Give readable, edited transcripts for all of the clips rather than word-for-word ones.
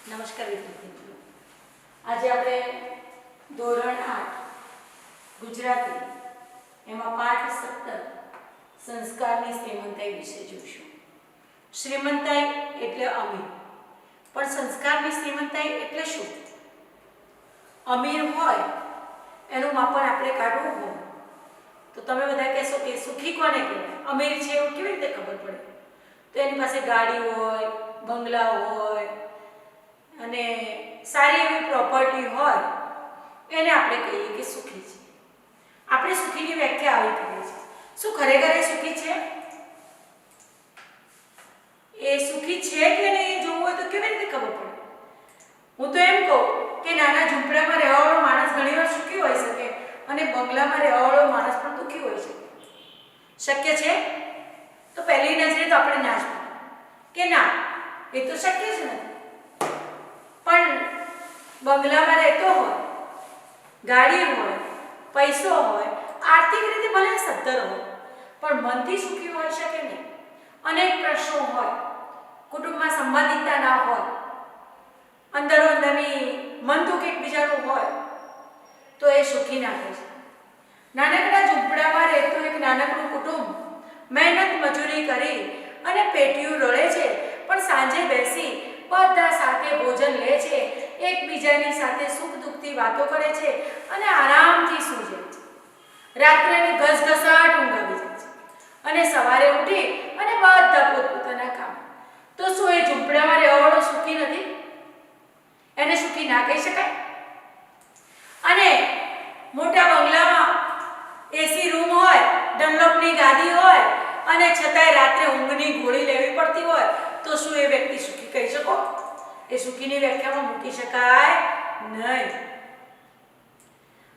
નમસ્કાર વિદ્યાર્થી મિત્રો, આજે આપણે ધોરણ 8 ગુજરાતી એમાં પાઠ 17 સંસ્કારની શ્રીમંતાઈ વિશે જોઈશું. શ્રીમંતાઈ એટલે અમીર, પણ સંસ્કારની શ્રીમંતાઈ એટલે શું? અમીર હોય એનું માપન આપણે કાઢવું હોય તો તમે બધા કહેશો કે સુખી કોને કહેવાય, અમીર છે એવું કેવી રીતે ખબર પડે? તો એની પાસે ગાડી હોય, બંગલા હોય અને સારી એવી પ્રોપર્ટી હોય એને આપણે કહીએ કે સુખી છે. આપણે સુખીની વ્યાખ્યા આવી કરીએ છીએ. શું ખરેખર એ સુખી છે? એ સુખી છે કે નહીં એ જોવું હોય તો કેવી રીતે ખબર પડે? હું તો એમ કહું કે નાના ઝૂંપડામાં રહેવાવાળો માણસ ઘણીવાર સુખી હોઈ શકે અને બંગલામાં રહેવાવાળો માણસ પણ દુઃખી હોઈ શકે. શક્ય છે? તો પહેલી નજરે તો આપણે ના જ કે ના, એ તો શક્ય જ નથી. પણ બંગલામાં રહેતો હોય, ગાડી હોય, પૈસો હોય, આર્થિક રીતે ભલે સદ્ધર હોય, પણ મનથી સુખી હોઈ શકે નહીં. અનેક પ્રશ્નો હોય, કુટુંબમાં સંવાદિતા ના હોય, અંદરો અંદરની મન દુઃખ એકબીજાનું હોય તો એ સુખી ના થઈ શકે. નાનકડા ઝૂંપડામાં રહેતું એક નાનકડું કુટુંબ મહેનત મજૂરી કરી અને પેટીયું રળે છે, પણ સાંજે બેસી બધા સાથે ભોજન લે છે, એકબીજાની સાથે સુખ દુઃખથી વાતો કરે છે અને આરામથી સૂઈ જાય છે. રાત્રેની ઘસઘસાટ ઊંઘ આવી જાય છે અને સવારે ઉઠી અને બધા પોતપોતાના કામ. તો શું એ ઝૂંપડામાં રહેવાવાળો સુખી નથી? એને સુખી ના કહી શકાય? અને મોટા બંગલામાં એસી રૂમ હોય, ડનલોપની ગાદી હોય અને છતાંય રાત્રે ઊંઘની ગોળી લેવી પડતી હોય તો શું એ વ્યક્તિ સુખી કહી શકો? એ સુખીની વ્યાખ્યામાં મૂકી શકાય નહીં.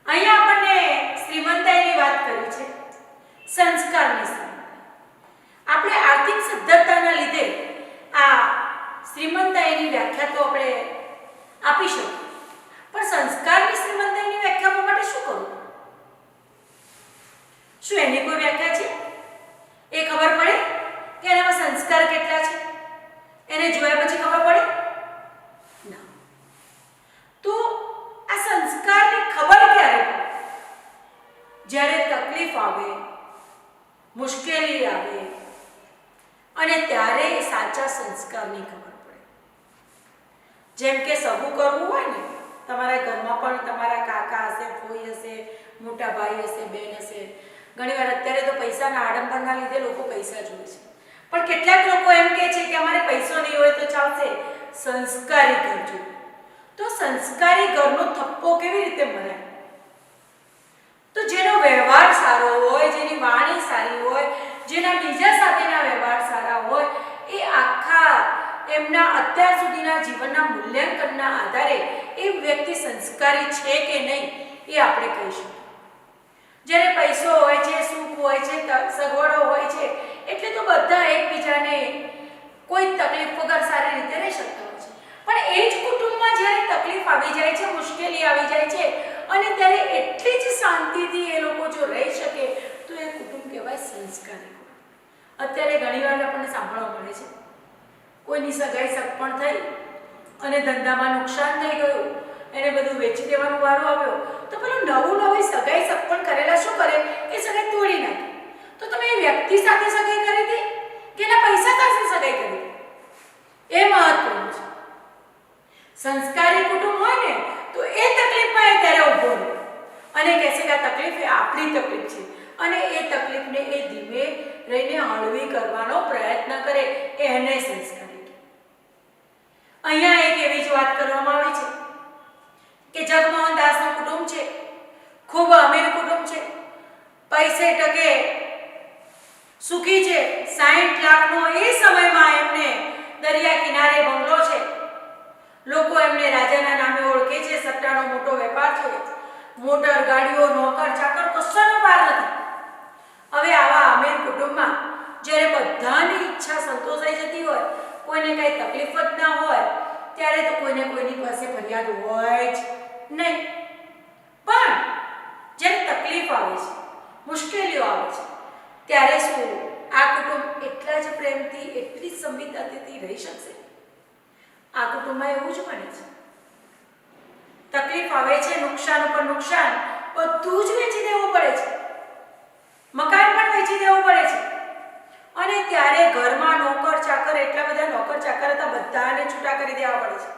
અહીંયા આપણને શ્રીમંતાઈની વાત કરી છે, સંસ્કારની શ્રીમંતાઈ. આપણે આર્થિક સદ્ધરતાના લીધે આ શ્રીમંતાઈની વ્યાખ્યા તો આપણે આપી શકીએ, પણ સંસ્કારની શ્રીમંતાઈની વ્યાખ્યા માટે શું કરવું? શું એની કોઈ વ્યાખ્યા છે? એ ખબર પડે કે એનામાં સંસ્કાર કેટલા છે? એને જોયા પછી ખબર પડે ના. તો આ સંસ્કારની ખબર ક્યારે પડે? જ્યારે તકલીફ આવે, મુશ્કેલી આવે અને ત્યારે સાચા સંસ્કારની ખબર પડે. જેમ કે સગું કરવું હોય ને, તમારા ઘરમાં પણ તમારા કાકા હશે, ફોઈ હશે, મોટા ભાઈ હશે, બેન હશે. ઘણીવાર અત્યારે તો પૈસાના આડંબરના લીધે લોકો પૈસા જોવે છે, પણ કેટલાક લોકો એમ કહે છે કે અમારે પૈસો નહીં હોય તો ચાલશે, સંસ્કારી ઘર જોઈએ. તો સંસ્કારી ઘરનો થપ્પો કેવી રીતે મળે? તો જેનો વ્યવહાર સારો હોય, જેની વાણી સારી હોય, જેના બીજા સાથેના વ્યવહાર સારા હોય, એ આખા એમના અત્યાર સુધીના જીવનના મૂલ્યાંકનના આધારે એ વ્યક્તિ સંસ્કારી છે કે નહીં એ આપણે કહીશું. જ્યારે પૈસો હોય છે, સુખ હોય છે, સગવડો હોય છે એટલે તો બધા એકબીજાને કોઈ તકલીફ વગર સારી રીતે રહી શકતા હોય છે. પણ એ જ કુટુંબમાં જ્યારે તકલીફ આવી જાય છે, મુશ્કેલી આવી જાય છે અને ત્યારે એટલી જ શાંતિથી એ લોકો જો રહી શકે તો એ કુટુંબ કહેવાય સંસ્કારી કુટુંબ. અત્યારે ઘણીવાર આપણને સાંભળવા મળે છે, કોઈની સગાઈ સગપણ થઈ અને ધંધામાં નુકસાન થઈ ગયું, એને બધું વેચી દેવાનો વારો આવ્યો તો પેલું નવી સગાઈ સગપણ કરેલા શું કરે? એ સગાઈ તોડી નાખે. તો તમે એ વ્યક્તિ સાથે સગાઈ કરી હતી કે એના પૈસા સાથે સગાઈ કરી હતી? એ મહત્વનું છે. સંસ્કારી કુટુંબ હોય ને તો એ તકલીફમાં એ ત્યારે ઊભો રહે અને કહેશે કે આ તકલીફ એ આપણી તકલીફ છે અને એ તકલીફને એ ધીમે રહીને હળવી કરવાનો પ્રયત્ન કરે, એને સંસ્કારી. અહીંયા એક એવી જ વાત કરવામાં આવી છે કે જગમોહન દાસનું કુટુંબ છે, ખૂબ અમીર કુટુંબ છે, પૈસે ટકે સુખી છે. 60 લાખનો એ સમયમાં એમને દરિયા કિનારે બંગલો છે, લોકો એમને રાજાના નામે ઓળખે છે, સટ્ટાનો મોટો વેપાર છે, મોટર ગાડીઓ, નોકર ચાકર કશાનો પાર નથી. હવે આવા અમીર કુટુંબમાં જ્યારે બધાની ઈચ્છા સંતોષાઈ જતી હોય, કોઈને કઈ તકલીફ જ ના હોય, ત્યારે તો કોઈને કોઈની પાસે ફરિયાદ હોય જ નહીં. પણ જ્યારે તકલીફ આવે છે, મુશ્કેલીઓ આવે છે, ત્યારે શું આ કુટુંબ એટલા જ પ્રેમથી, એટલી જ સંવેદનતાથી રહી શકશે? આ કુટુંબમાં એવું જ બને છે. તકલીફ આવે છે, નુકસાન ઉપર નુકસાન, બધું જ વેચી દેવું પડે છે. મકાન પણ વેચી દેવું પડે છે. અને ત્યારે ઘરમાં નોકર ચાકર, એટલા બધા નોકર ચાકર હતા, બધાને છૂટા કરી દેવા પડે છે.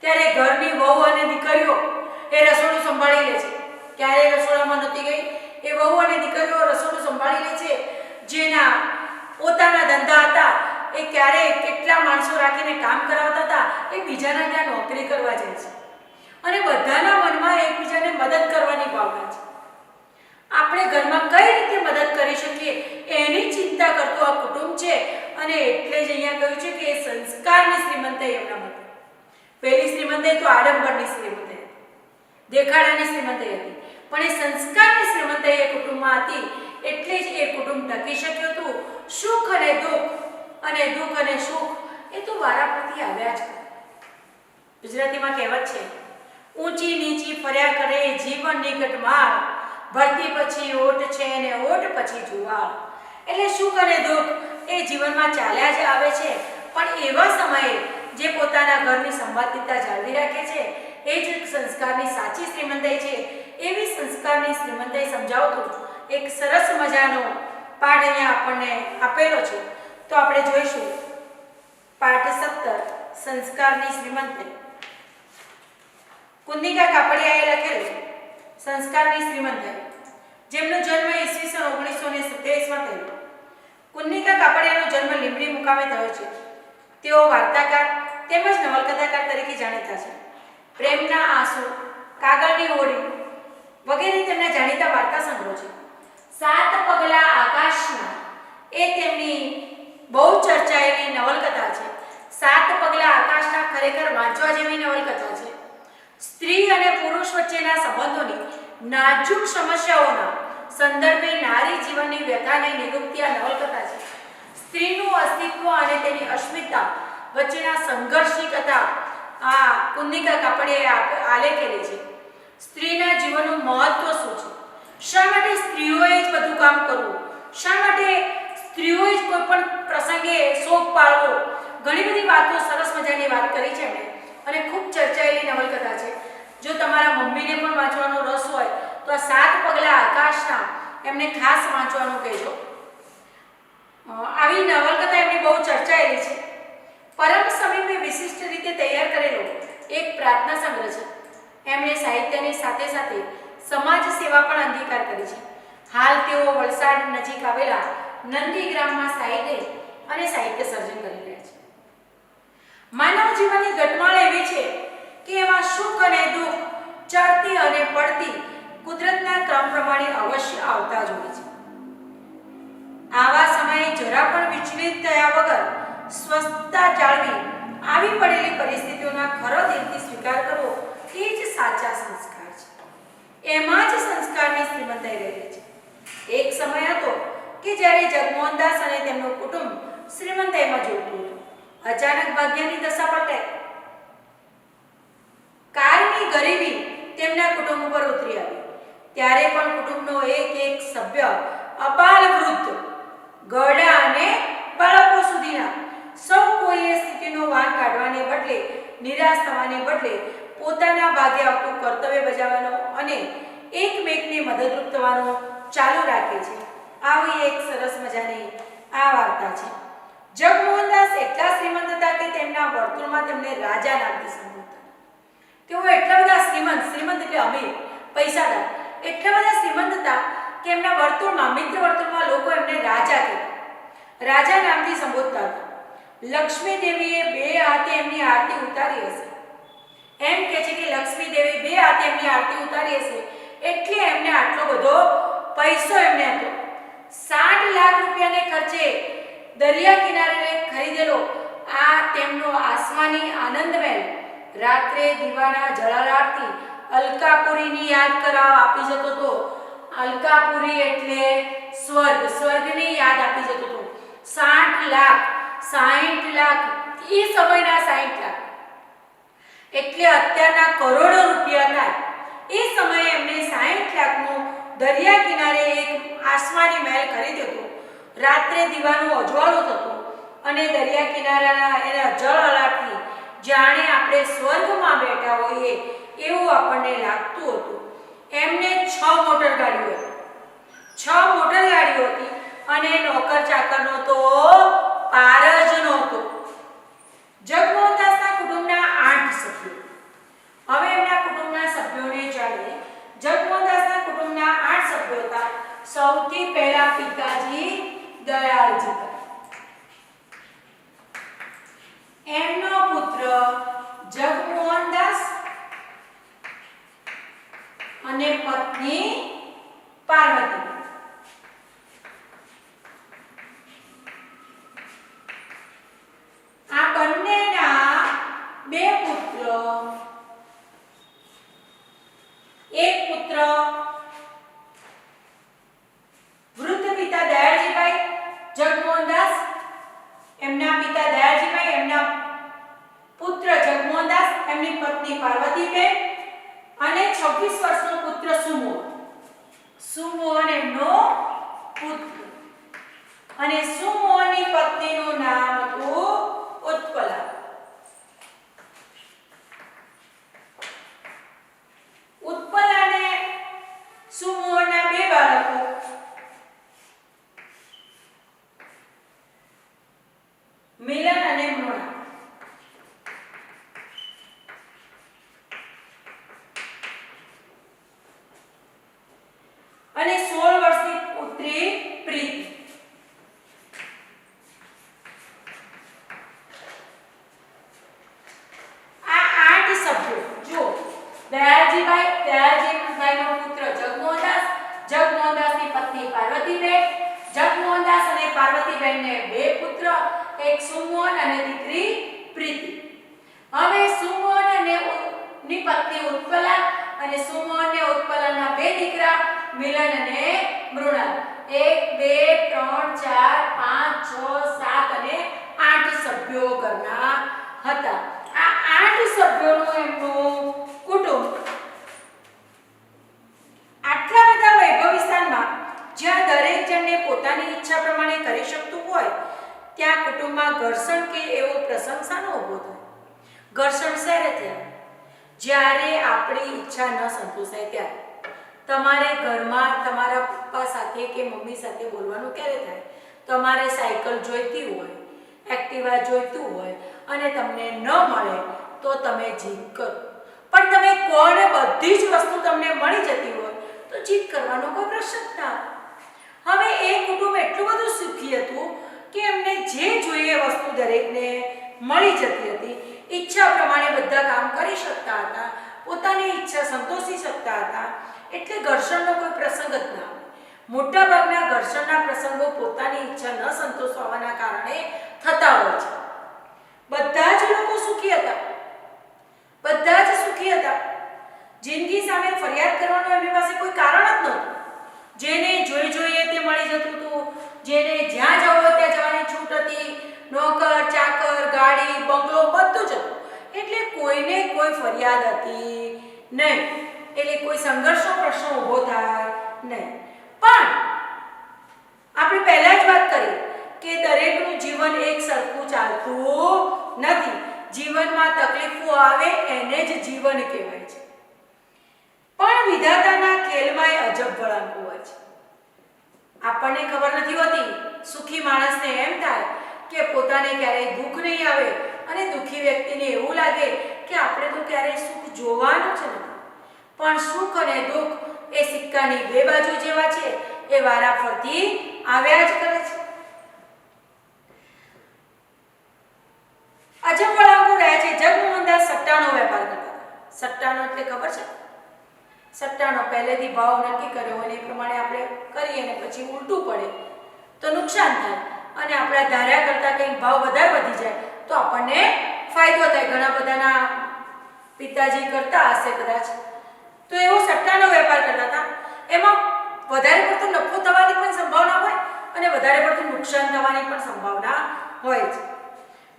ત્યારે ઘરની વહુ અને દીકરીઓ એ રસોડું સંભાળી લે છે. ક્યારે રસોડામાં નહોતી ગઈ, એ વહુ અને દીકરીઓ રસોડું સંભાળી લે છે. જેના પોતાના ધંધા હતા, એ ક્યારે કેટલા માણસો રાખીને કામ કરાવતા હતા, એ બીજાના ત્યાં નોકરી કરવા જાય છે. અને બધાના મનમાં એકબીજાને મદદ કરવાની ભાવના છે. આપણે ઘરમાં કઈ રીતે મદદ કરી શકીએ એની ચિંતા કરતું આ કુટુંબ છે. અને એટલે જ અહીંયા કહ્યું છે કે સંસ્કારની શ્રીમંતાઈ એમના મતે. પહેલી શ્રીમંતાઈ તો આડંબરની શ્રીમંતાઈ હતી, દેખાડાની શ્રીમંતાઈ હતી, પણ એ સંસ્કારની શ્રીમંતાઈ એ કુટુંબમાં હતી. એટલે જ એ કુટુંબ ટકી શક્યું હતું. સુખ અને દુઃખ અને દુઃખ અને સુખ એ તો વારાફરતી આવ્યા જ કરે. ગુજરાતીમાં કહેવત છે, ઊંચી નીચી ફર્યા કરે જીવન નિકટ માળ, ભરતી પછી ઓટ છે ને ઓટ પછી જુવાળ. એટલે સુખ અને દુઃખ એ જીવનમાં ચાલ્યા જ આવે છે. પણ એવા સમયે જે પોતાના ઘરની સંવાદિતા જાળવી રાખે છે એ જ સંસ્કારની સાચી શ્રીમંતાઈ છે. એવી સંસ્કારની શ્રીમંતાઈ સમજાવતું એક સરસ મજાનો પાઠ અહીંયા આપણને આપેલો છે. તો આપણે જોઈશું પાઠ 17 સંસ્કારની શ્રીમંતાઈ. કુંદિકા કાપડિયાએ લખેલું સંસ્કારની શ્રીમંતાઈ, જેમનો જન્મ ઈસવીસન 1927માં થયો. કુંદિકા કાપડિયાનો જન્મ લીંબડી મુકામે થયો છે. તેઓ વાર્તાકાર તેમજ નવલકથાકાર તરીકે જાણીતા છે. પ્રેમના આંસુ, કાગળની હોડી વગેરે તેમના જાણીતા વાર્તા સંગ્રહો છે. 7 પગલા આકાશના એ તેમની બહુ ચર્ચાયેલી નવલકથા છે. 7 પગલા આકાશના ખરેખર વાંચવા જેવી નવલકથા છે. સ્ત્રી અને પુરુષ વચ્ચેના સંબંધોની નાજુક સમસ્યાઓના સંદર્ભે નારી જીવનની વ્યથાને નિરૂપતી આ નવલકથા છે. સ્ત્રીનું અસ્તિત્વ અને તેની અસ્મિતા વચ્ચેના સંઘર્ષની કથા આ કુંદિકા કાપડિયાએ આલેખેલી છે. સ્ત્રીના જીવનનું મહત્વ શું છે? શા માટે સ્ત્રીઓએ જ બધું કામ કરવું? શા માટે સ્ત્રીઓએ જ કોઈ પણ પ્રસંગે શોક પાળવો? ઘણી બધી વાતો, સરસ મજાની વાત કરી છે એમણે અને ખૂબ ચર્ચાયેલી નવલકથા છે. જો તમારા મમ્મીને પણ વાંચવાનો રસ હોય તો આ 7 પગલા આકાશના એમને ખાસ વાંચવાનું કહેજો. આવી નવલકથા એમની બહુ ચર્ચાયેલી છે. પરમ સમીપે વિશિષ્ટ રીતે તૈયાર કરેલો એક પ્રાર્થના સંગ્રહ છે. એમણે સાહિત્યની સાથે સાથે સમાજ સેવા પણ અંગીકાર કરી છે. હાલ તેઓ વલસાડ નજીક આવેલા નંદીગ્રામમાં સાહિત્ય સર્જન કરી રહ્યા છે. માનવ જીવનની ઘટમાળ એવી છે કે એમાં સુખ અને દુઃખ, ચડતી અને પડતી કુદરતના ક્રમ પ્રમાણે અવશ્ય આવતા જ હોય છે. આવા સમયે જરા પણ વિચલિત થયા વગર સ્વસ્થતા જાળવી આવી પડેલી પરિસ્થિતિઓના ખરો દિલથી સ્વીકાર કરવો એ જ સાચા સંસ્કાર છે. એમાં જ સંસ્કારની શ્રીમંતાઈ રહેલી છે. એક સમય હતો કે જ્યારે જગમોહનદાસ અને તેમનું કુટુંબ શ્રીમંતાઈમાં જોડતું હતું. અચાનક ભાગ્યની દશા પલટાઈ. કાળની ગરીબી તેમના કુટુંબ ઉપર ઉતરી આવી. ત્યારે પણ કુટુંબનો એક સભ્ય, અબાલ વૃદ્ધ, ગરડા અને બાળકો સુધીના સૌ કોઈએ સ્થિતિનો વાન કાઢવાને બદલે, નિરાશ થવાને બદલે પોતાના ભાગે આવતું કર્તવ્ય બજાવવાનો અને એકમેકને મદદરૂપ થવાનો ચાલુ રાખે છે. આવી એક સરસ મજાની આ વાર્તા છે. જગમોહનદાસ એટલા શ્રીમંત હતા કે તેમના વર્તુળમાં તેમને રાજા નામથી સંબોધતા. તેઓ એટલા બધા શ્રીમંત એટલે અમીર, પૈસાદાર, એટલા બધા શ્રીમંત હતા કે એમના વર્તુળમાં, મિત્ર વર્તુળમાં લોકો એમને રાજા કહેતા, રાજા નામથી સંબોધતા હતા. લક્ષ્મી દેવીએ 2 હાથે એમની આરતી ઉતારી હશે. એમ કહે છે કે લક્ષ્મી દેવી 2 હાથે એમની આરતી ઉતારી હશે એટલે એમને આટલો બધો પૈસો એમને હતો. 60 લાખ રૂપિયાને ખર્ચે દરિયા કિનારે ખરીદેલો આ તેમનો આસમાની આનંદ મહેલ રાત્રે દીવાના જળહળાટથી અલકાપુરીની યાદ કરાવ આપી જતો હતો. અલકાપુરી એટલે સ્વર્ગ, સ્વર્ગની યાદ આપી જતો હતો. 60 લાખ એ સમયના 60 લાખ એટલે અત્યારના કરોડો રૂપિયા થાય. એ સમયે એમને 60 લાખનો દરિયા કિનારે એક આસમાની મહેલ ખરીદ્યો હતો. રાત્રે દીવાનું અજવાળું થતું અને દરિયા કિનારાના એના જળ હલાટથી જાણે આપણે સ્વર્ગમાં બેઠા હોઈએ એવું આપણને લાગતું હતું. એમને 6 મોટર ગાડીઓ હતી. 6 મોટર ગાડીઓ હતી અને નોકર ચાકરનો તો પાર જ નહોતો. જગમોહનદાસના કુટુંબના 8 સભ્યો. હવે એમના કુટુંબના સભ્યોને જાણીએ. જગમોહનદાસના કુટુંબના 8 સભ્યો હતા. સૌથી પહેલા પિતાજી દયાળજી હતા. એમનો પુત્ર જગમોહનદાસ અને પત્ની પાર્વતી. આ બંનેના 2 પુત્ર, એક પુત્ર વૃદ્ધ પિતા દયાળજીભાઈ જગમોહનદાસ, એમના પિતા દયાળજીભાઈ, એમના પુત્ર જગમોહનદાસ, એમની પત્ની પાર્વતીબેન અને 26 વર્ષનો પુત્ર સુમોહન. સુમોહન એમનો પુત્ર અને સુમોહનની પત્નીનું નામ હતું ઉત્પલા. ઉત્પલા અને સુમોહનના 2 બાળકો મિલન અને મૃણા. અને 16 વર્ષની પુત્રી પ્રીતિ. આ 8 સભ્યો જો દયાળજીભાઈનો પુત્ર જગમોહનદાસ, જગમોહનદાસની પત્ની પાર્વતીબેન, જગમોહનદાસ અને પાર્વતીબેનને 2 પુત્ર, એક સુમોહન અને દીકરી પ્રીતિ. હવે સુમોહન અને ની પત્ની ઉત્પલા અને સુમોહન ને ઉત્પલાના 2 દીકરા મિલન અને મૃણાલ. 1 2 3 4 5 6 7 અને 8 સભ્યો ઘરના હતા. આ 8 સભ્યોનું એમનું કુટુંબ આટલા બધા વૈભવ વિસ્તારમાં જ્યાં દરેક જણને પોતાની ઈચ્છા પ્રમાણે કરી શકતું હોય ત્યાં કુટુંબમાં ઘર્ષણ કે એવો પ્રસંગ શાનો ઊભો થાય? ઘર્ષણ શેરે ત્યારે જ્યારે આપણી ઈચ્છા ન સંતોષાય ત્યારે. તમારે ઘરમાં તમારા પપ્પા સાથે કે મમ્મી સાથે બોલવાનું ક્યારે થાય? તમારે સાયકલ જોઈતી હોય, એક્ટિવા જોઈતું હોય અને તમને ન મળે તો તમે જીદ કરો. પણ તમે કોને બધી જ વસ્તુ તમને મળી જતી હોય તો જીદ કરવાનો કોઈ પ્રશ્ન જ ના. હવે એ કુટુંબ એટલું બધું સુખી હતું કે એમને જે જોઈએ વસ્તુ દરેકને મળી જતી હતી. ઈચ્છા પ્રમાણે બધા કામ કરી શકતા હતા, પોતાની ઈચ્છા સંતોષી શકતા હતા. એટલે ઘર્ષણનો કોઈ પ્રસંગ જ ના આવે. મોટા ભાગના ઘર્ષણના પ્રસંગો પોતાની ઈચ્છા ન સંતોષવાના કારણે થતા હોય છે. બધા જ લોકો સુખી હતા. બધા જ સુખી હતા. જિંદગી સામે ફરિયાદ કરવાનો એમની પાસે કોઈ કારણ જ નહોતું. જેને જોઈએ તે મળી જતું હતું. જેને જ્યાં જવું હોય ત્યાં જવાની છૂટ હતી. નોકર ચાકર, ગાડી, બંગલો બધું જ હતું. એટલે કોઈને કોઈ ફરિયાદ હતી નહીં. એટલે કોઈ સંઘર્ષનો પ્રશ્ન ઊભો થાય નહીં. પણ આપણે પહેલા જ વાત કરી કે દરેકનું જીવન એક સરખું ચાલતું નથી. જીવનમાં તકલીફો આવે એને જ જીવન કહેવાય છે. પણ વિધાતાના ખેલમાં અજબ વળાંક હોય છે. આપણને ખબર નથી હોતી. સુખી માણસને એમ થાય કે પોતાને ક્યારેય દુઃખ નહીં આવે અને દુઃખી વ્યક્તિને એવું લાગે કે આપણે તો ક્યારેય સુખ જોવાનું જ નથી. પણ સુખ અને દુઃખ એ સિક્કાની 2 બાજુ જેવા છે. એ વારાફરતી આવ્યા જ કરે છે. અજબ વળાંકો રહ્યા છે. જગમોહનદાસ સટ્ટાનો વેપાર કરતા હતા. સટ્ટાનો એટલે ખબર છે? સટ્ટાનો પહેલેથી ભાવ નક્કી કર્યો હોય એ પ્રમાણે આપણે કરીએ અને પછી ઉલટું પડે તો નુકસાન થાય અને આપણા ધાર્યા કરતાં કંઈક ભાવ વધારે વધી જાય તો આપણને ફાયદો થાય. ઘણા બધાના પિતાજી કરતા હશે કદાચ. તો એવો સટ્ટાનો વેપાર કરતા હતા. એમાં વધારે પડતો નફો થવાની પણ સંભાવના હોય અને વધારે પડતું નુકસાન થવાની પણ સંભાવના હોય છે.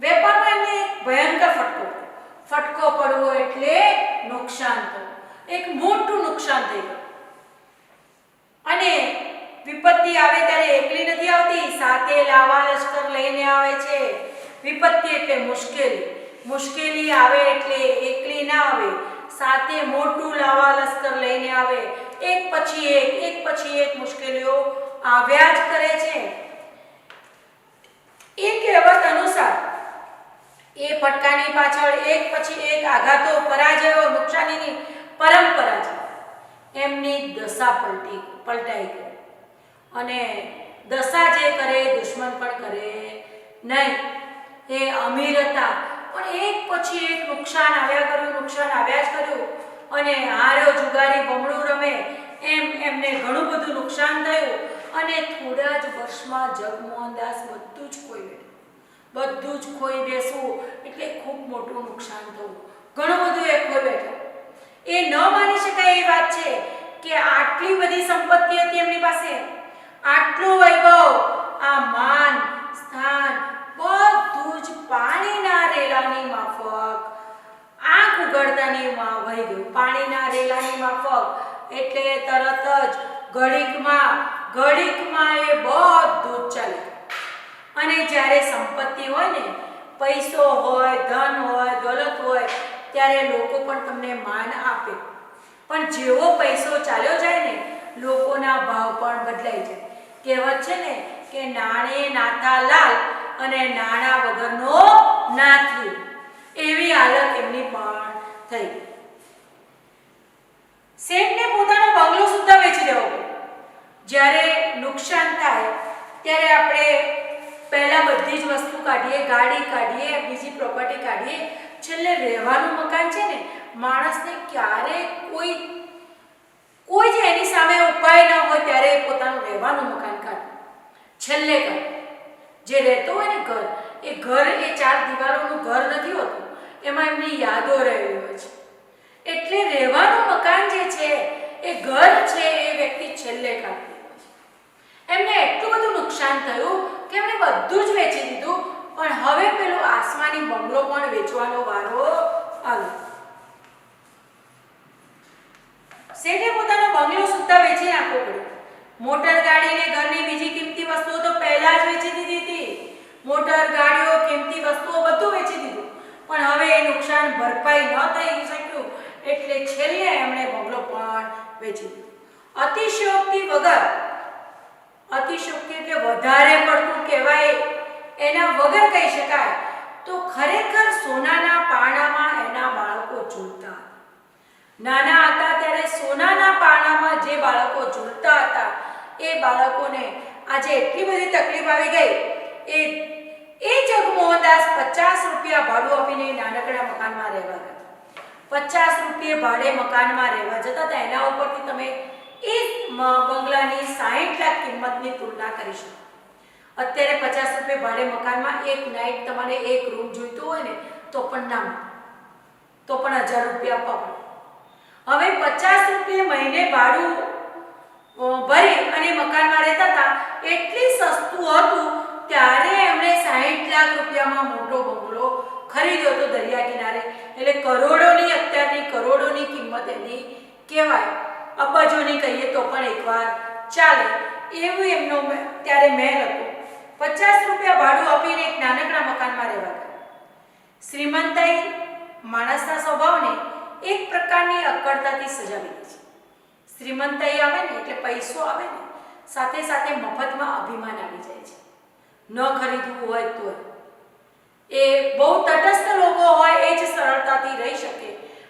વેપારમાં એમને ભયંકર ફટકો પડવો એટલે નુકસાન થવું. એક મોટું નુકસાન થઈ ગયું. અને વિપત્તિ આવે ત્યારે એકલી નથી આવતી, સાથે લાવા લશ્કર લઈને આવે છે. વિપત્તિ એટલે મુશ્કેલી. મુશ્કેલી આવે એટલે એકલી ના આવે, સાથે મોટું લાવા લશ્કર લઈને આવે. એક પછી એક મુશ્કેલીઓ આવ્યા જ કરે છે. એ કહેવત અનુસાર એ ફટકાની પાછળ એક પછી એક આઘાતો, પરાજયો, નુકસાનીની પરંપરા છે. એમની દશા પલટાઈ ગઈ અને દશા જે કરે દુશ્મન પણ કરે નહીં. એ અમીર હતા પણ એક પછી એક નુકસાન આવ્યા જ કર્યું અને હાર્યો જુગારી બમણું રમે એમ એમને ઘણું બધું નુકસાન થયું અને થોડા જ વર્ષમાં જગમોહનદાસ બધું જ ખોઈ બેસવું એટલે ખૂબ મોટું નુકસાન થવું, ઘણું બધું એ ખોઈ બેઠા. એ ન માની શકાય એ વાત છે કે આટલી બધી સંપત્તિ હતી એમની પાસે, આટલું વૈભવ, આ માન સ્થાન બધું જ પાણીના રેલાની માફક, આંખ ઉઘડતાની વહી ગયું. પાણીના રેલાની માફક એટલે તરત જ ઘડીકમાં એ બધું જ ચાલે. અને જ્યારે સંપત્તિ હોય ને, પૈસો હોય, ધન હોય, દોલત હોય, ત્યારે લોકો પણ તમને માન આપે. પણ જેવો પૈસો ચાલ્યો જાય ને, લોકોના ભાવ પણ બદલાઈ જાય. કહેવત છે ને કે નાણે નાથા લાલ અને નાણા વગરનો નાથી. એવી હાલત એમની પણ થઈ. શેઠને પોતાનો બંગલો સુદ્ધા વેચી દેવો પડ્યો. જ્યારે નુકસાન થાય ત્યારે આપણે પહેલા બધી જ વસ્તુ કાઢીએ, ગાડી કાઢીએ, બીજી પ્રોપર્ટી કાઢીએ, છેલ્લે રહેવાનું મકાન છે ને, માણસને ક્યારે કોઈ જ એની સામે ઉપાય ન હોય ત્યારે પોતાનું રહેવાનું મકાન કાઢે. છેલ્લે કાઢે. જે રહેતો હોય ને ઘર, એ ઘર એ ચાર દિવાલોનું ઘર નથી હોતું, એમાં એમની યાદો રહેલી હોય છે. એટલે રહેવાનું મકાન જે છે એ ઘર છે એ વ્યક્તિ છેલ્લે કાઢતી હોય છે. એમને એટલું બધું નુકસાન થયું કે એમણે બધું જ વેચી દીધું. પણ હવે પેલો આસમાની બંગલો પણ વેચવાનો વારો આવ્યો. શેઠે પોતાનો બંગલો સુદ્ધા વેચી નાખવો પડ્યો. મોટર ગાડી ને ઘરની બીજી કિંમતી વસ્તુઓ તો પહેલા જ વેચી દીધી હતી. મોટર ગાડીઓ, કિંમતી વસ્તુઓ બધું વેચી દીધું. પણ હવે એ નુકસાન ભરપાઈ ન થઈ શક્યું એટલે છેલ્લે એમણે બંગલો પણ વેચી દીધો. અતિશયોક્તિ એટલે વધારે પડતું કહેવાય એના વગર કહી શકાય તો ખરેખર સોનાના પારણામાં એના બાળકો ઝૂલતા હતા. નાના હતા ત્યારે સોનાના પારણામાં જે બાળકો ઝૂલતા હતા એ બાળકોને આજે એટલી બધી તકલીફ આવી ગઈ. એ જગમોહનદાસ 50 રૂપિયા ભાડું આપીને નાનકડા મકાનમાં રહેવા ગયા. 50 રૂપિયે ભાડે મકાનમાં રહેવા જતા હતા. એના ઉપરથી તમે એ બંગલાની 60 લાખ કિંમતની તુલના કરી શકો. અત્યારે 50 રૂપિયે ભાડે મકાનમાં એક નાઈટ તમારે એક રૂમ જોઈતો હોય ને તો પણ ના મળે, તો પણ 1000 રૂપિયા આપવા પડે. હવે 50 રૂપિયે મહિને ભાડું ભરી અને મકાનમાં રહેતા હતા. એટલી સસ્તું હતું ત્યારે એમણે 60 લાખ રૂપિયામાં મોટો બંગલો ખરીદ્યો હતો દરિયા કિનારે. એટલે કરોડોની, અત્યારની કરોડોની કિંમત એની કહેવાય. અબજોની કહીએ તો પણ એકવાર ચાલે એવું એમનો ત્યારે મહેલ હતો. 50 રૂપિયા ભાડું આપીને એક નાનકડા મકાનમાં રહેવા ગયા. શ્રીમંતાઈ માણસના સ્વભાવને એક પ્રકારની અક્કડતાથી સજાવી દે છે. શ્રીમંતાઈ આવે ને એટલે પૈસો આવે ને, સાથે સાથે મફતમાં અભિમાન આવી જાય છે. ન ખરીદવું હોય તો એ બહુ તટસ્થ લોકો હોય એ જ સરળતાથી રહી શકે.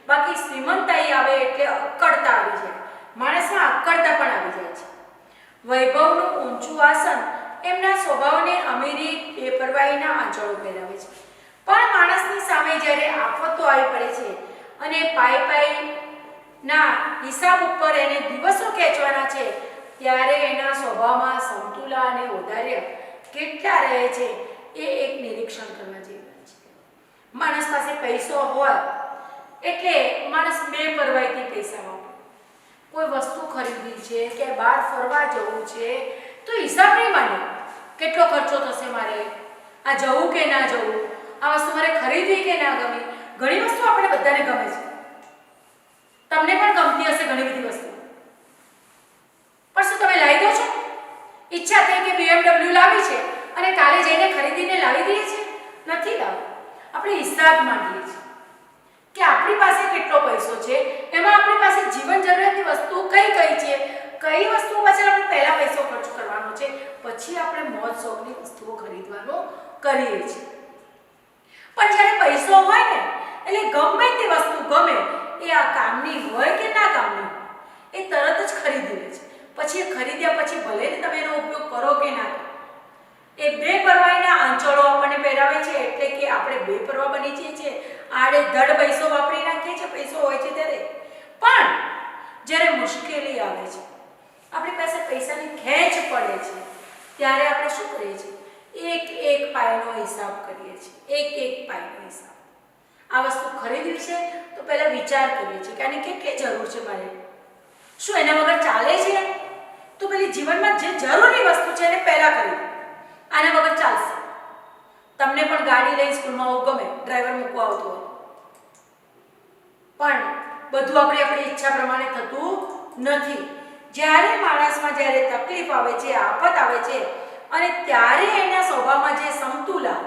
બાકી શ્રીમંતાઈ આવે એટલે અક્કડતા આવી જાય. માણસમાં અક્કડતા પણ આવી જાય છે. વૈભવનું ઊંચું આસન એમના સ્વભાવને અમીરી બેપરવાહીના આંચળો પહેરાવે છે. પણ માણસની સામે જ્યારે આફતો આવી પડે છે અને પાઈ હિસાબ ઉપર એને દિવસો ખેંચવાના છે ત્યારે એના સ્વભાવમાં સમતુલા અને ઔદાર્ય કેટલા રહે છે એ એક નિરીક્ષણ કરવા જેવી વાત છે. માણસ પાસે પૈસો હોય એટલે માણસ બેપરવાહીથી પૈસા વાપરે. કોઈ વસ્તુ ખરીદવી છે કે બહાર ફરવા જવું છે તો હિસાબ નહીં માંડે કેટલો ખર્ચો થશે મારે, આ જવું કે ના જવું, આ વસ્તુ મારે ખરીદવી કે ના ગમી. ઘણી વસ્તુ આપણે બધાને ગમે છે, તમને પણ ગમતી હશે ઘણી બધી વસ્તુ, પણ શું તમે લાવી દો છો? ઈચ્છા થઈ કે BMW લાવી છે અને કાલે જઈને ખરીદીને લાવી દઈએ છે? નથી લાવવું. આપણે હિસાબ માંગીએ છીએ કે આપણી પાસે કેટલો પૈસો છે, એમાં આપણી પાસે જીવન જરૂરિયાતની વસ્તુઓ કઈ કઈ છે, કઈ વસ્તુઓ પાછળ આપણે પહેલા પૈસો ખર્ચ કરવાનો છે, પછી આપણે મોજ શોખની વસ્તુઓ ખરીદવાનો કરીએ છીએ. પણ જ્યારે પૈસો હોય ને એટલે ગમે તે વસ્તુ ગમે એ આ કામની હોય કે ના કામની એ તરત જ ખરીદી લે છે. પછી એ ખરીદ્યા પછી ભલે ને તમે એનો ઉપયોગ કરો કે ના કરો, એ બેપરવાઈના આંચળો આપણને પહેરાવે છે એટલે કે આપણે બેપરવા બની જઈએ છીએ, આડેધડ પૈસો વાપરી નાખીએ છીએ પૈસો હોય છે ત્યારે. પણ જ્યારે મુશ્કેલી આવે છે, આપણી પાસે પૈસાની ખેંચ પડે છે, ત્યારે આપણે શું કરીએ છીએ? એક એક પાયનો હિસાબ કરીએ છીએ, એક એક પાયનો હિસાબ. આ વસ્તુ ખરીદવી છે તો પહેલા વિચાર કરીએ છીએ કે આની કેટલી જરૂર છે મારે, શું એના વગર ચાલે છે? તો પેલી જીવનમાં જે જરૂરી વસ્તુ છે એને પહેલા કરી, આના વગર ચાલશે. તમને પણ ગાડી લઈ સ્કૂલમાં ગમે, ડ્રાઈવર મૂકવા આવતો હોય, પણ બધું આપણી ઈચ્છા પ્રમાણે થતું નથી. જ્યારે માણસમાં જ્યારે તકલીફ આવે છે, આફત આવે છે અને ત્યારે એના સ્વભાવમાં જે સમતુલા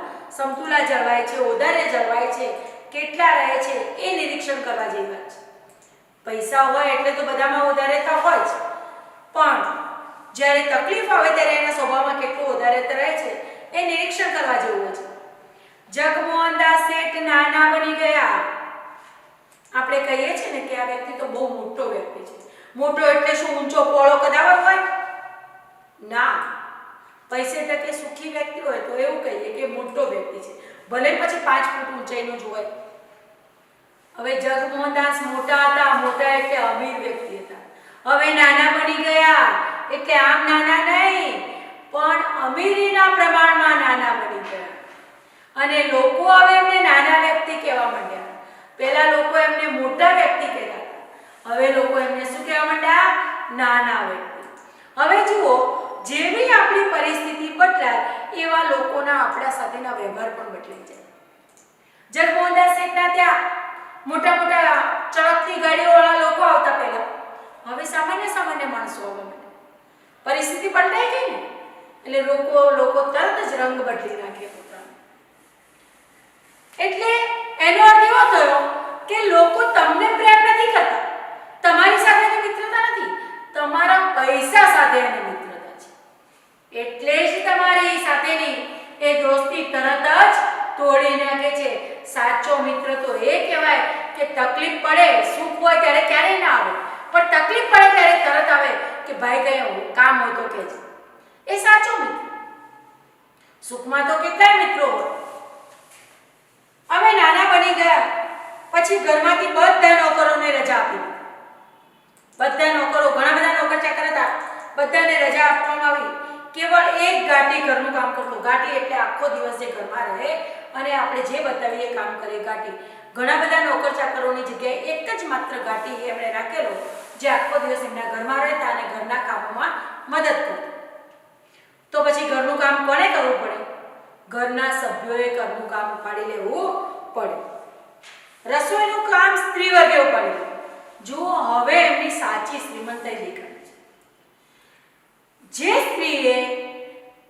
જળવાય છે, ઔદાર્ય જળવાય છે, કેટલા રહે છે એ નિરીક્ષણ કરવા જેવી વાત છે. પૈસા હોય એટલે તો બધામાં ઔદાર્યતા હોય જ, પણ જ્યારે તકલીફ આવે ત્યારે એના સ્વભાવમાં કેટલું ઔદાર્યતા રહે છે એ નિરીક્ષણ કરવા જેવું છે. જગમોહનદાસ શેઠ નાના બની ગયા. આપણે કહીએ છીએ ને કે આ વ્યક્તિ તો બહુ મોટો વ્યક્તિ છે. મોટો એટલે શું? ઊંચો પોળો કદાવર હોય? ના, પૈસે ટકે સુખી વ્યક્તિ હોય તો એવું કહીએ કે મોટો વ્યક્તિ છે, ભલે પછી 5 ફૂટ ઊંચાઈનો જ હોય. હવે જગમોહનદાસ મોટા હતા, મોટા એટલે અમીર વ્યક્તિ હતા. હવે નાના બની ગયા એટલે આમ નાના નહીં, પણ અમીરીના પ્રમાણમાં નાના બની ગયા. અને લોકો હવે એમને નાના વ્યક્તિ કહેવા માંડ્યા. પહેલા લોકો એમને મોટા વ્યક્તિ કહેતા હતા, હવે લોકો એમને શું કહેવા માંડ્યા? નાના વ્યક્તિ. હવે જુઓ, જેવી આપણી પરિસ્થિતિ બદલાય એવા લોકોના આપણા સાથેના વ્યવહાર પણ બદલાઈ જાય. જગમોહનદાસ શેઠના ત્યાં મોટા મોટા ચળકતી ગાડીઓવાળા લોકો આવતા પહેલા, હવે સામાન્ય માણસો આવવા માંડ્યા. પરિસ્થિતિ બદલાઈ ગઈ ને એટલે લોકો તરત જ રંગ બદલી નાખે પોતાનો. એટલે એનો અર્થ એવો થયો કે લોકો તમને પ્રેમ નથી કરતા, તમારી સાથેની મિત્રતા નથી, તમારા પૈસા સાથેની મિત્રતા છે. એટલે જ તમારી સાથેની એ દોસ્તી તરત જ તોડી નાખે છે. સાચો મિત્ર તો એ કહેવાય કે તકલીફ પડે, સુખ હોય ત્યારે ક્યારેય ના આવે, પણ તકલીફ પડે ત્યારે તરત આવે કે ભાઈ કઈ કામ હોય તો કહેજો. એ સાચો મિત્ર. સુખમાં તો કેટલાય મિત્રો હોય. હવે નાના બની ગયા પછી ઘરમાંથી બધા નોકરોને રજા આપી. બધા નોકરો, ઘણા બધા નોકર ચાકર હતા, બધાને રજા આપવામાં આવી. કેવળ એક ગાટી ઘરનું કામ કરતો. ગાટી એટલે આખો દિવસ જે ઘરમાં રહે અને આપણે જે બતાવીએ કામ કરે, ગાટી. ઘણા બધા નોકર ચાકરોની જગ્યાએ એક જ માત્ર ગાટી એમણે રાખેલો, જે આખો દિવસ એમના ઘરમાં રહેતા અને ઘરના કામોમાં મદદ કરતા. તો પછી ઘરનું કામ કોને કરવું પડે? ઘરના સભ્યોએ ઘરનું કામ ઉપાડી લેવું પડે. રસોઈનું કામ સ્ત્રી વર્ગે ઉપાડી લે. જુઓ, હવે એમની સાચી શ્રીમંતાઈ દેખાય છે.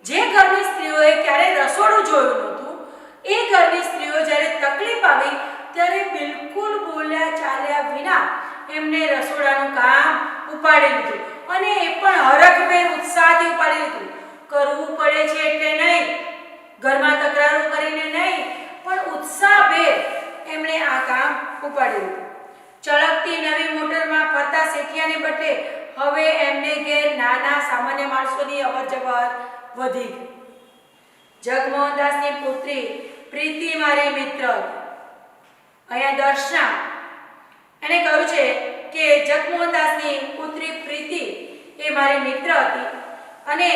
જે ઘરની સ્ત્રીઓએ ક્યારે રસોડું જોયું નહોતું, એ ઘરની સ્ત્રીઓ જ્યારે તકલીફ આવી ત્યારે બિલકુલ બોલ્યા ચાલ્યા વિના એમને રસોડાનું કામ ઉપાડી લીધું, અને એ પણ હરખભેર ઉત્સાહથી ઉપાડી લીધું. કરવું પડે છે એટલે નહીં, ઘરમાં તકરારો કરીને નહીં, પણ ઉત્સાહભેર એમણે આ કામ ઉપાડી લીધું. ચળકતી નવી મોટરમાં ફરતા શેઠિયાને બદલે હવે એમને ઘેર નાના સામાન્ય માણસોની અવરજવર વધી ગઈ. જગમોહનદાસની પુત્રી પ્રીતિ મારી મિત્ર. અહીંયા દર્શના એને કહ્યું છે કે જગમોહનદાસની પુત્રી પ્રીતિ એ મારી મિત્ર હતી અને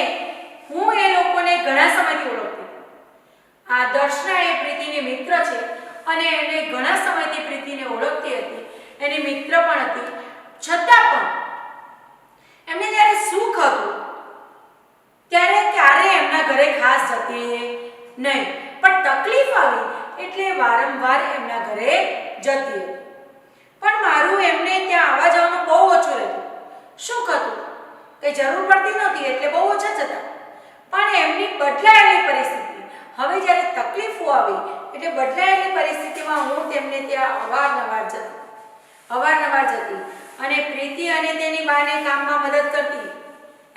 હું એ લોકોને ઘણા સમયથી ઓળખતી. આ દર્શના એ પ્રીતિની મિત્ર છે અને એને ઘણા સમયથી પ્રીતિને ઓળખતી હતી, એની મિત્ર પણ હતી. છતાં પણ એમને જ્યારે સુખ હતું ત્યારે ક્યારે એમના ઘરે ખાસ જતી નહીં, પણ તકલીફ આવી એટલે વારંવાર એમના ઘરે જતી હતી. પણ મારું એમને ત્યાં આવવા જવાનું બહુ ઓછું રહેતું. શું હતું? કંઈ જરૂર પડતી નહોતી એટલે બહુ ઓછા જતા. પણ એમની બદલાયેલી પરિસ્થિતિ, હવે જ્યારે તકલીફો આવી એટલે બદલાયેલી પરિસ્થિતિમાં હું તેમને ત્યાં અવારનવાર જતી અને પ્રીતિ અને તેની બાને કામમાં મદદ કરતી.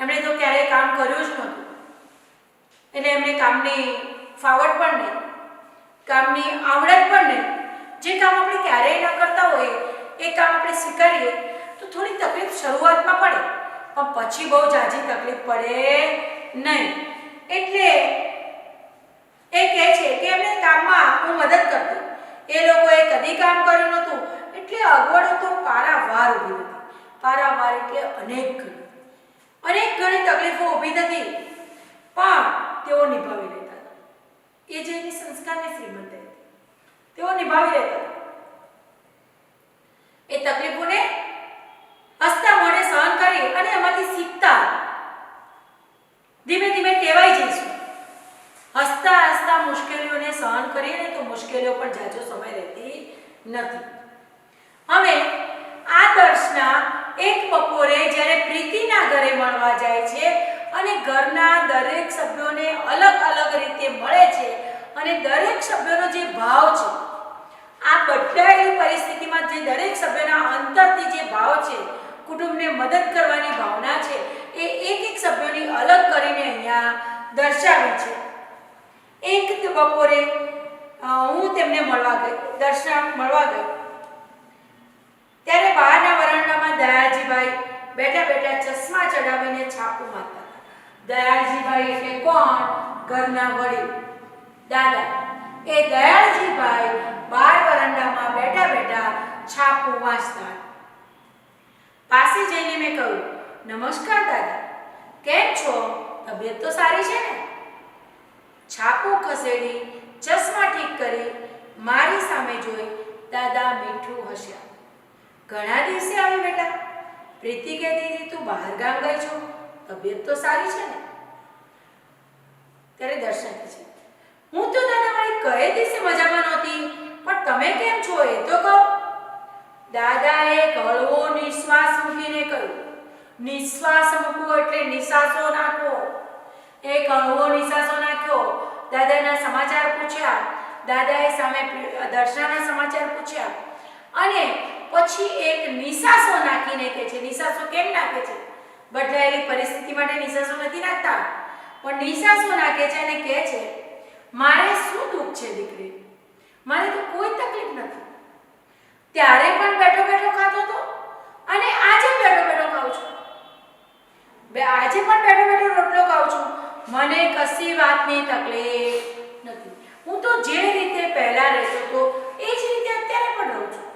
એમણે તો ક્યારેય કામ કર્યું જ નહોતું, એટલે એમને કામની ફાવટ પણ નહીં, કામની આવડત પણ નહીં. જે કામ આપણે ક્યારેય ન કરતા હોઈએ એ કામ આપણે સ્વીકારીએ તો થોડી તકલીફ શરૂઆતમાં પડે, પણ પછી બહુ ઝાઝી તકલીફ પડે નહીં. એટલે એ કહે છે કે એમને કામમાં હું મદદ કરતી. એ લોકોએ કદી કામ કર્યું નહોતું, એટલે અગવડો તો પારાવાર ઊભી હતી. પારાવાર એટલે અનેક ઘણી તકલીફો ઊભી થતી, પણ તેઓ નિભાવી લેતા હતા. એ જે એની સંસ્કારની શ્રીમંત હતી, તેઓ નિભાવી લેતા હતા. એ તકલીફોને હસતા મોઢે સહન કરી અને એમાંથી શીખતા ધીમે ધીમે ટેવાઈ જઈશું. હસતા હસતા મુશ્કેલીઓને સહન કરીએ ને તો મુશ્કેલીઓ પણ જાજો સમય રહેતી નથી. હવે આ દર્શના એક બપોરે જ્યારે પ્રીતિના ઘરે મળવા જાય છે અને ઘરના દરેક સભ્યોને અલગ અલગ રીતે મળે છે અને દરેક સભ્યોનો જે ભાવ છે, આ બદલાયેલી પરિસ્થિતિમાં જે દરેક સભ્યના અંતરથી જે ભાવ છે, કુટુંબને મદદ કરવાની ભાવના છે, એ એક એક સભ્યોની અલગ કરીને અહીંયા દર્શાવી છે. એક બપોરે હું તેમને મળવા ગઈ, દર્શના મળવા ગઈ, ત્યારે બહારના વરાંડામાં દયાળજીભાઈ બેઠા બેઠા ચશ્મા ચડાવીને છાપું મારતા હતા. દયાળજીભાઈ એટલે કોણ? ઘરના વડીલ, દાદા. એ દયાળજીભાઈ બહાર વરાંડામાં બેઠા બેઠા છાપું વાંચતા. પાસે જઈને મેં કહ્યું, નમસ્કાર દાદા, કેમ છો? તબિયત તો સારી છે ને? છાપું ખસેડી ચશ્મા ઠીક કરી મારી સામે જોઈ દાદા મીઠું હસ્યા. ઘણા દિવસે આવી બેટા. પ્રીતિ કહેતી હતી તું બહાર ગામ ગઈ છો, તબિયત તો સારી છે ને? ત્યારે દર્શન કહે છે, હું તો દાદા મારી કઈ દિવસે મજામાં નહોતી, પણ તમે કેમ છો એ તો કહો. દાદાએ હળવો નિશ્વાસ મૂકીને કહ્યું. નિશ્વાસ મૂકવો એટલે નિસાસો નાખવો. એક હળવો નિસાસો નાખ્યો. દાદાના સમાચાર પૂછ્યા. દાદાએ સામે દર્શનાના સમાચાર પૂછ્યા અને પછી એક નિસાસો નાખીને કહે છે. નિસાસો કેમ નાખે છે? બદલાયેલી પરિસ્થિતિ માટે નિસાસો નથી નાખતા, પણ નિસાસો નાખે છે અને કહે છે, મારે શું દુઃખ છે દીકરી? મારે તો કોઈ તકલીફ નથી. ત્યારે પણ બેઠો બેઠો ખાતો હતો અને આજે બેઠો બેઠો ખાઉં છું. આજે પણ બેઠો બેઠો રોટલો ખાઉં છું. મને કશી વાતની તકલીફ નથી. હું તો જે રીતે પહેલા રહેતો હતો એ જ રીતે અત્યારે પણ રહું છું.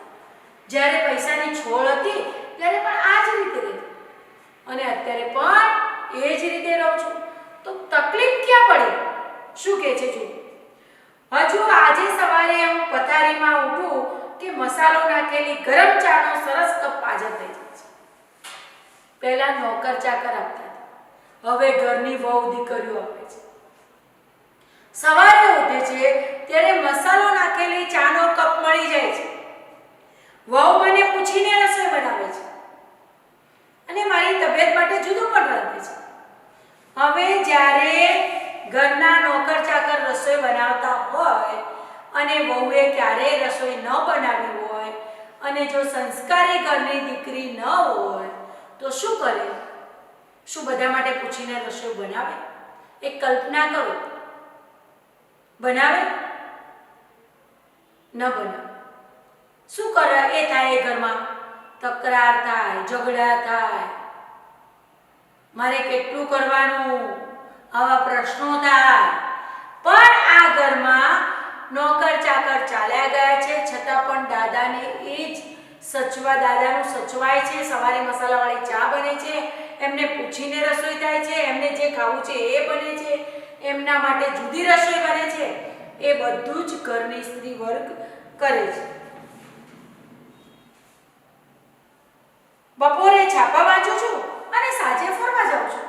જ્યારે પૈસાની છોડ હતી ત્યારે પણ આ જ રીતે રહેતી અને અત્યારે પણ એ જ રીતે રહું છું. તો તકલીફ ક્યાં પડે? શું કહે છે જો, હજુ આજે સવારે હું પથારીમાં ઉઠું કે મસાલો નાખેલી ગરમ ચાનો સરસ કપ હાજર થઈ જાય છે. પહેલા નોકર ચાકર આપતા, હવે ઘરની વહુ દીકરીઓ આપે છે. સવારે ઉઠે છે ત્યારે મસાલો નાખેલી ચાનો કપ મળી જાય છે. વહુ મને પૂછીને રસોઈ બનાવે છે અને મારી તબિયત માટે જુદું પણ રાંધે છે. હવે જ્યારે ઘરના નોકર ચાકર રસોઈ બનાવતા હોય અને વહુએ ક્યારેય રસોઈ ન બનાવી હોય અને જો સંસ્કારી ઘરની દીકરી ન હોય તો શું કરે? શું બધા માટે પૂછીને રસોઈ બનાવે? એક કલ્પના કરો, બનાવે? ન બનાવે. શું કરે? એ થાય એ ઘરમાં તકરાર થાય, ઝઘડા થાય. મારે કેટલું કરવાનું? આવા પ્રશ્નો થાય. પણ આ ઘરમાં નોકર ચાકર ચાલ્યા ગયા છે છતાં પણ દાદાને એ જ દાદાનું સચવાય છે. સવારે મસાલાવાળી ચા બને છે, એમને પૂછીને રસોઈ થાય છે, એમને જે ખાવું છે એ બને છે, એમના માટે જુદી રસોઈ બને છે. એ બધું જ ઘરની સ્ત્રી વર્ગ કરે છે. બપોરે છાપા વાંચું છું અને સાંજે ફરવા જાઉં છું.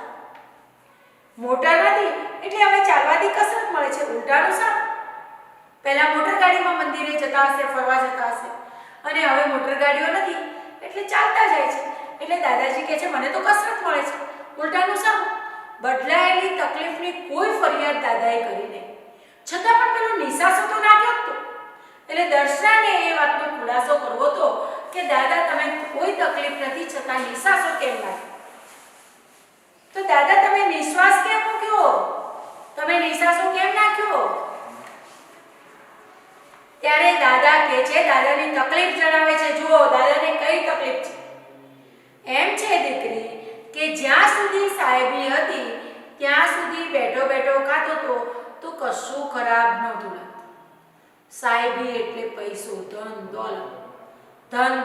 મોટર નથી એટલે હવે ચાલવાથી કસરત મળે છે. ઉલટાનું સાવ. પહેલા મોટર ગાડીમાં મંદિરે જતા હશે, ફરવા જતા હશે અને હવે મોટર ગાડીઓ નથી એટલે ચાલતા જાય છે. એટલે દાદાજી કહે છે મને તો કસરત મળે છે. ઉલટાનું સાવ. બદલાયેલી તકલીફની કોઈ ફરિયાદ દાદાએ કરી નહીં. છતાં પણ પેલો નિસાસો તો નાખ્યો જ તો. એટલે દર્શનાને એ વાતનો ખુલાસો કરવો હતો કે દાદા તમે કોઈ તકલીફ નથી છતાં નિસાસો કેમ નાખ્યો? તો દાદા તમે નિશ્વાસ કેમ મૂક્યો? તમે નિસાસો કેમ નાખ્યો? ત્યારે દાદા કહે છે, દાદાની તકલીફ જણાવે છે. જુઓ દાદાને કઈ તકલીફ છે. એમ છે દીકરી કે જ્યાં સુધી સાહેબી હતી ત્યાં સુધી બેઠો બેઠો ખાતો તો કશું ખરાબ નહોતું લાગતું. સાહેબી એટલે પૈસો, ધન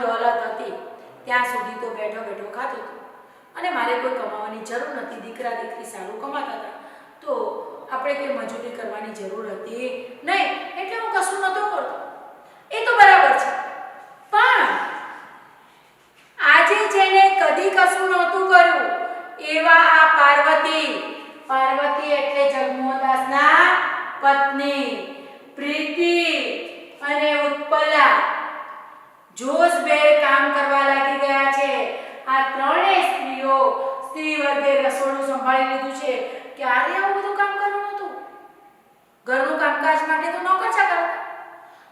દોલત હતી ત્યાં સુધી તો બેઠો બેઠો ખાતો હતો અને મારે કોઈ કમાવાની જરૂર નથી. દીકરા દીકરી સારું કમાતા હતા તો આપણે કોઈ મજૂરી કરવાની જરૂર હતી નહીં, એટલે હું કશું નહોતો કરતો. એ તો બરાબર છે, પણ આજે જેને કદી કશું નહોતું કર્યું એવા આ પાર્વતી એટલે જગમોહનદાસના પત્ની પ્રીતિ અને ઉત્પલા જોશભેર કામ કરવા લાગી ગયા છે. આ ત્રણેય સ્ત્રીઓ સ્ત્રી વર્ગે રસોડું સંભાળી લીધું છે. ક્યારે આવું બધું કામ કરવું નહોતું. ઘરનું કામકાજ માટે તો નોકરચા કરતા,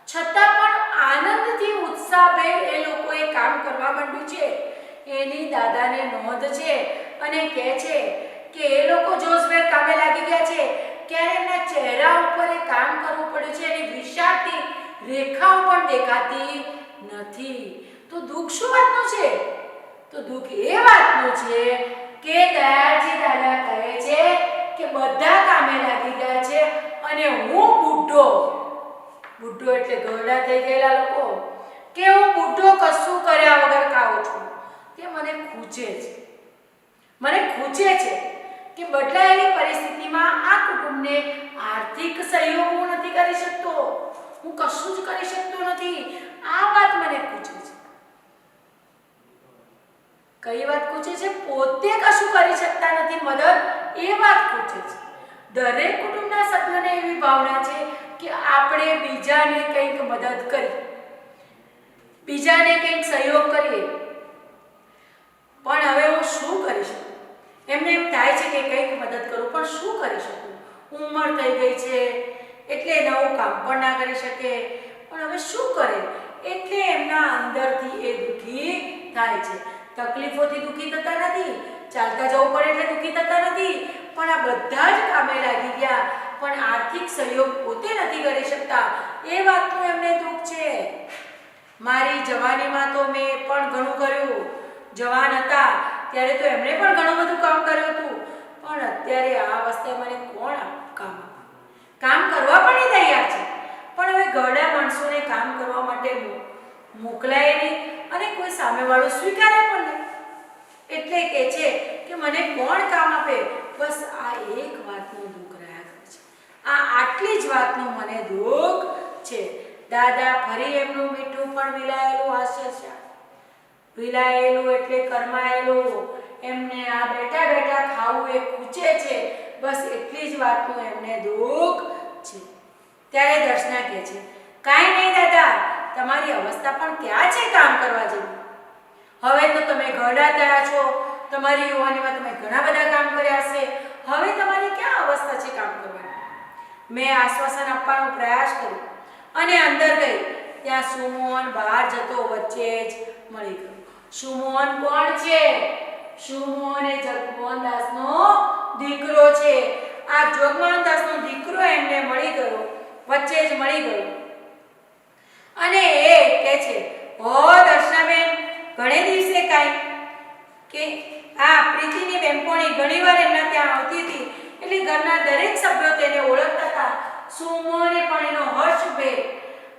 છતાં પણ આનંદથી ઉત્સાહભેર એ લોકોએ કામ કરવા માંડ્યું છે. એની દાદાને નોંધ છે અને કહે છે કે એ લોકો જોશભેર કામે લાગી ગયા છે. ક્યારે એમના ચહેરા ઉપર એ કામ કરવું પડ્યું છે. એની વિષાદની રેખાઓ પણ દેખાતી નથી. તો દુઃખ શું વાતનું છે? તો દુઃખ એ વાતનું છે કે દયાળજી દાદા કહે છે કે બધા કામે લાગી ગયા છે અને હું બુઢો એટલે ગરડા થઈ ગયેલા લોકો, કે હું બુઢો કશું કર્યા વગર ખાઉં છું. તે મને ખૂચે છે કે બદલાયેલી પરિસ્થિતિમાં આ કુટુંબને આર્થિક સહયોગ હું નથી કરી શકતો, હું કશું જ કરી શકતો નથી. આ વાત મને ખૂચે છે. કઈ વાત ખૂચે છે? પોતે કશું કરી શકતા નથી મદદ, એ વાત ખૂચે છે. દરેક કુટુંબના સભ્યોને એવી ભાવના છે કે આપણે બીજાને કંઈક મદદ કરીએ, બીજાને કંઈક સહયોગ કરીએ. પણ હવે હું શું કરી શકું? એમને એમ થાય છે કે કંઈક મદદ કરું, પણ શું કરી શકું? ઉંમર થઈ ગઈ છે એટલે નવું કામ પણ ના કરી શકે, પણ હવે શું કરે? એટલે એમના અંદરથી એ દુઃખી થાય છે. તકલીફોથી દુઃખી થતા નથી, ચાલતા જવું પડે એટલે દુઃખી થતા નથી, પણ આ બધા જ કામે લાગી ગયા પણ આર્થિક સહયોગ પોતે નથી કરી શકતા. એ વાતનું એમને દુઃખ છે. મારી જવાનીમાં તો મેં પણ ઘણું કર્યું. જવાન હતા ત્યારે તો એમણે પણ ઘણું બધું કામ કર્યું હતું, પણ અત્યારે આ અવસ્થાએ મને કોણ કામ આપે? કામ કરવા પણ તૈયાર છે, પણ હવે ઘરડા માણસોને કામ કરવા માટે મોકલાય નહીં અને કોઈ સામેવાળો સ્વીકારે પણ નહીં. એટલે કહે છે કે મને કોણ કામ આપે? બસ આ એક વાતનું દુઃખ રહ્યા કરે છે. આટલી જ વાતનું મને દુઃખ છે. દાદા ફરી એમનું મીઠું પણ વિલાયેલું હાસ્ય છે. વિલાયેલું એટલે કરમાયેલું. એમને આ બેઠા બેઠા ખાવું એ ખૂચે છે. બસ એટલી જ વાતનું એમને દુઃખ છે. ત્યારે દર્શના કહે છે, કાંઈ નહીં દાદા, તમારી અવસ્થા પણ ક્યાં છે કામ કરવા જેવી? હવે તો તમે ઘરડા થયા છો, તમારી યુવાનીમાં તમે ઘણા બધા કામ કર્યા હશે, હવે તમારી ક્યાં અવસ્થા છે કામ કરવાની? મેં આશ્વાસન આપવાનો પ્રયાસ કર્યો અને અંદર ગઈ ત્યાં સુમોહન બહાર જતો વચ્ચે જ મળી ગયો. સુમોહન કોણ છે? સુમોહન એ જગમોહનદાસનો દીકરો છે. આ જગમોહનદાસનો દીકરો એમને મળી ગયો, વચ્ચે જ મળી ગયો અને એ કહે છે, ઓ દર્શનાબેન, ઘણે દિવસે કાંઈ કે આ પ્રીતિની બેનપણી ઘણીવાર એમના ત્યાં આવતી હતી એટલે ઘરના દરેક સભ્યો તેને ઓળખતા હતા. સુમોહને પણ એનો હર્ષભેર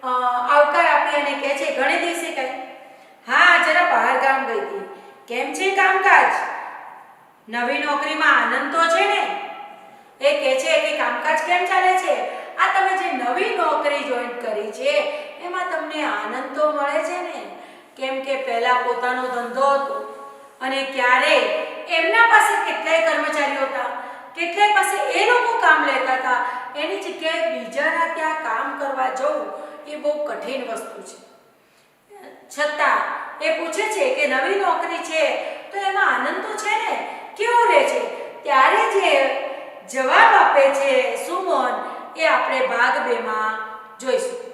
આવકાર આપી અને કહે છે, ઘણે દિવસે કાંઈ? હા, જરા બહાર ગામ ગઈ હતી. કેમ છે કામકાજ? નવી નોકરીમાં આનંદ તો છે ને? એ કહે છે કે કામકાજ કેમ ચાલે છે? આ તમે જે નવી નોકરી જોઈન કરી છે એમાં તમને આનંદ તો મળે છે ને? કેમ કે પહેલા પોતાનો ધંધો હતો અને ક્યારે એમના પાસે કેટલાય કર્મચારીઓ હતા, કેટલાય પાસે એ લોકો કામ લેતા હતા. એની જગ્યાએ બીજાના ત્યાં કામ કરવા જવું એ બહુ કઠિન વસ્તુ છે. છતાં એ પૂછે છે કે નવી નોકરી છે તો એમાં આનંદ તો છે ને? કેવું રહે છે? ત્યારે જે જવાબ આપે છે સુમોહન એ આપણે ભાગ 2 માં જોઈશું.